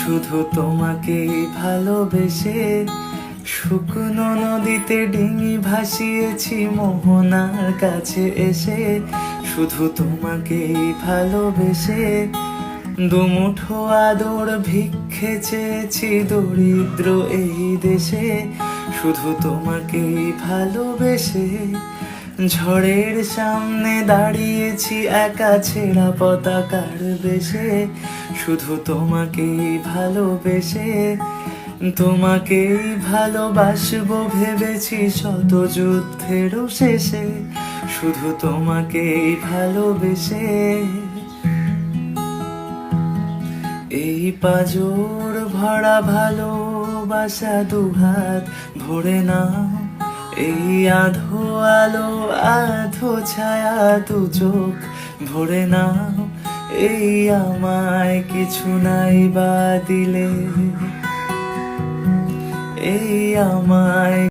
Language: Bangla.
শুধু তোমাকেই ভালোবেসে শুকনো নদীতে ডিঙি ভাসিয়েছি মোহনার কাছে এসে। শুধু তোমাকেই ভালোবেসে দুমুঠো আদর ভিক্ষে চেয়েছি দরিদ্র এই দেশে। শুধু তোমাকেই ভালোবেসে ঝড়ের সামনে দাঁড়িয়েছি একা ছেঁড়া পতাকার বেশে। শুধু তোমাকেই ভালোবেসে তোমাকেই ভালোবাসবো ভেবেছি শত যুদ্ধেরও শেষে। শুধু তোমাকেই ভালোবেসে এই পাজর ভরা ভালোবাসা দুহাত ভরে নাও। এই আধো আলো আধো ছায়া দু চোখ ভরে নাও। এই আমায় কিছু নাই বা দিলে, এই আমায়